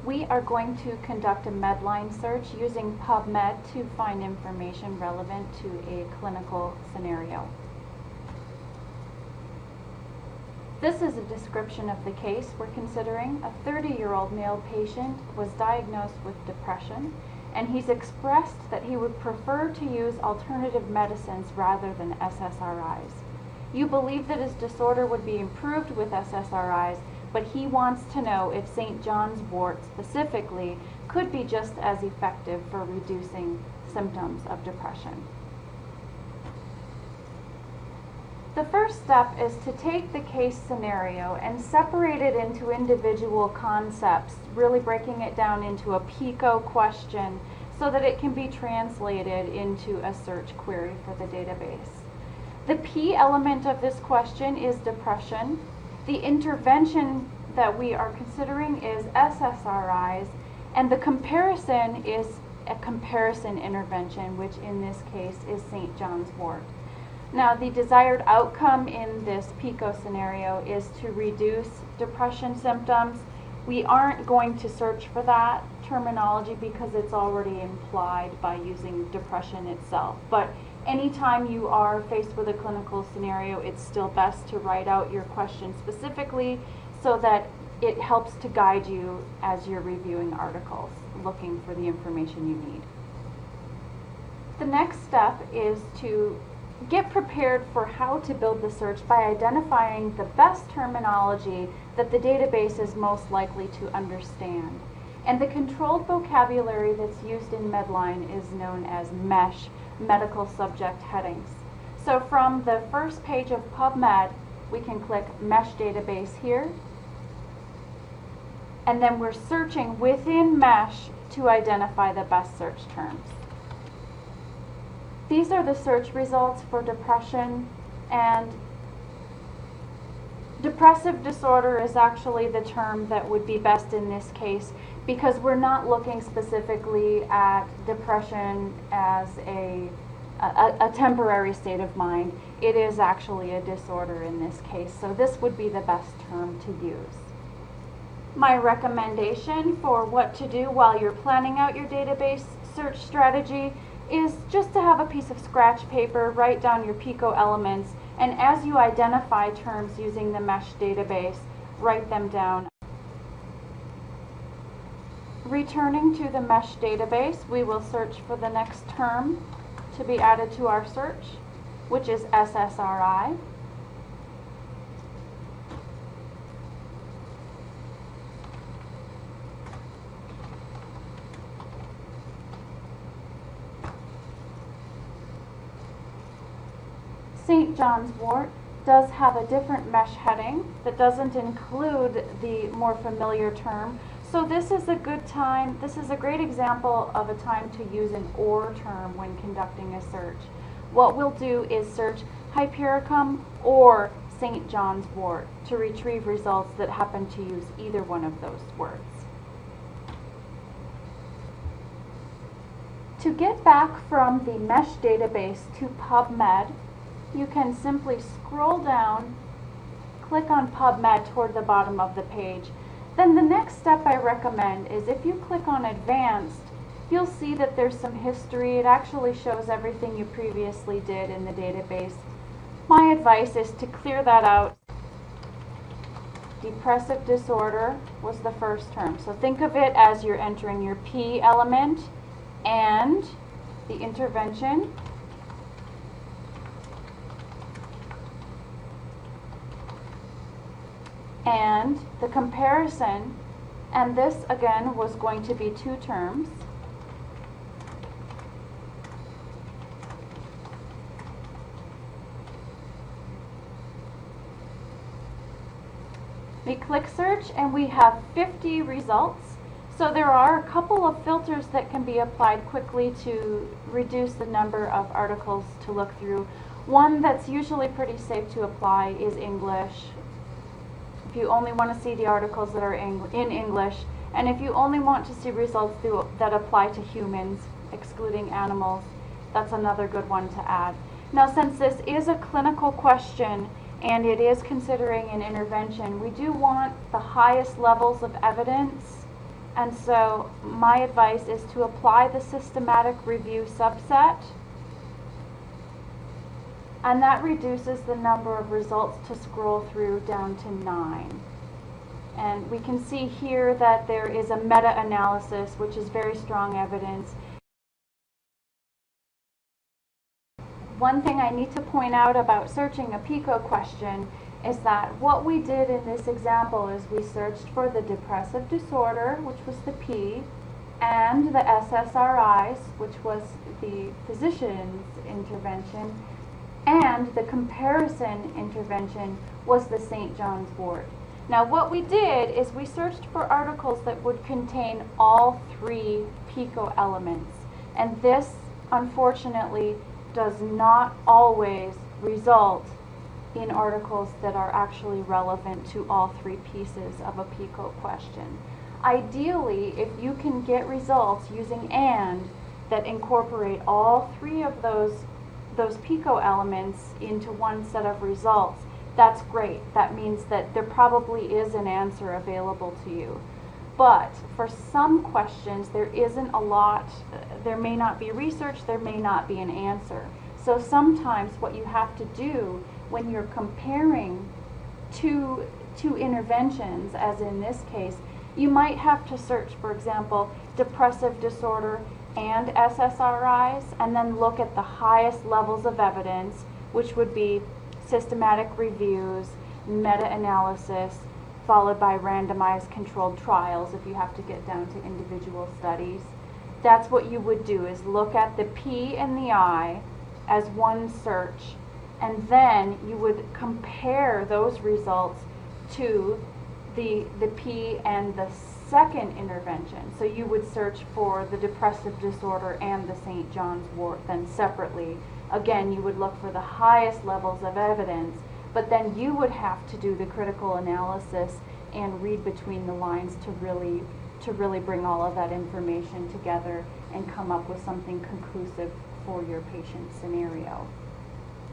We are going to conduct a Medline search using PubMed to find information relevant to a clinical scenario. This is a description of the case we're considering. A 30-year-old male patient was diagnosed with depression, and he's expressed that he would prefer to use alternative medicines rather than SSRIs. You believe that his disorder would be improved with SSRIs, but he wants to know if St. John's wort specifically could be just as effective for reducing symptoms of depression. The first step is to take the case scenario and separate it into individual concepts, really breaking it down into a PICO question so that it can be translated into a search query for the database. The P element of this question is depression. The intervention that we are considering is SSRIs, and the comparison is a comparison intervention, which in this case is St. John's wort. Now, the desired outcome in this PICO scenario is to reduce depression symptoms. We aren't going to search for that terminology because it's already implied by using depression itself. But anytime you are faced with a clinical scenario, it's still best to write out your question specifically so that it helps to guide you as you're reviewing articles, looking for the information you need. The next step is to get prepared for how to build the search by identifying the best terminology that the database is most likely to understand. And the controlled vocabulary that's used in Medline is known as MESH, medical subject headings. So from the first page of PubMed, we can click MESH database here, and then we're searching within MESH to identify the best search terms. These are the search results for depression, and depressive disorder is actually the term that would be best in this case because we're not looking specifically at depression as a temporary state of mind. It is actually a disorder in this case, so this would be the best term to use. My recommendation for what to do while you're planning out your database search strategy is just to have a piece of scratch paper, write down your PICO elements, and as you identify terms using the MESH database, write them down. Returning to the MESH database, we will search for the next term to be added to our search, which is SSRI. St. John's wort does have a different MESH heading that doesn't include the more familiar term. So this is a good time, this is a great example of a time to use an OR term when conducting a search. What we'll do is search Hypericum or St. John's wort to retrieve results that happen to use either one of those words. To get back from the MESH database to PubMed, you can simply scroll down, click on PubMed toward the bottom of the page. Then the next step I recommend is if you click on Advanced, you'll see that there's some history. It actually shows everything you previously did in the database. My advice is to clear that out. Depressive disorder was the first term. So think of it as you're entering your P element and the intervention. And the comparison, and this again was going to be two terms. We click search and we have 50 results. So there are a couple of filters that can be applied quickly to reduce the number of articles to look through. One that's usually pretty safe to apply is English. If you only want to see the articles that are in English, and if you only want to see results that apply to humans, excluding animals, that's another good one to add. Now, since this is a clinical question and it is considering an intervention, we do want the highest levels of evidence And so my advice is to apply the systematic review subset, and that reduces the number of results to scroll through down to 9. And we can see here that there is a meta-analysis, which is very strong evidence. One thing I need to point out about searching a PICO question is that what we did in this example is we searched for the depressive disorder, which was the P, and the SSRIs, which was the physician's intervention, and the comparison intervention was the St. John's Wort. Now what we did is we searched for articles that would contain all 3 PICO elements, and this unfortunately does not always result in articles that are actually relevant to all 3 pieces of a PICO question. Ideally, if you can get results using AND that incorporate all 3 of those PICO elements into one set of results, that's great. That means that there probably is an answer available to you. But for some questions, there isn't a lot, there may not be research, there may not be an answer. So sometimes what you have to do when you're comparing two interventions, as in this case, you might have to search, for example, depressive disorder and SSRIs, and then look at the highest levels of evidence, which would be systematic reviews, meta-analysis, followed by randomized controlled trials if you have to get down to individual studies. That's what you would do, is look at the P and the I as one search, and then you would compare those results to the P and the second intervention. So you would search for the depressive disorder and the St. John's Wort then separately. Again, you would look for the highest levels of evidence, but then you would have to do the critical analysis and read between the lines to really bring all of that information together and come up with something conclusive for your patient scenario.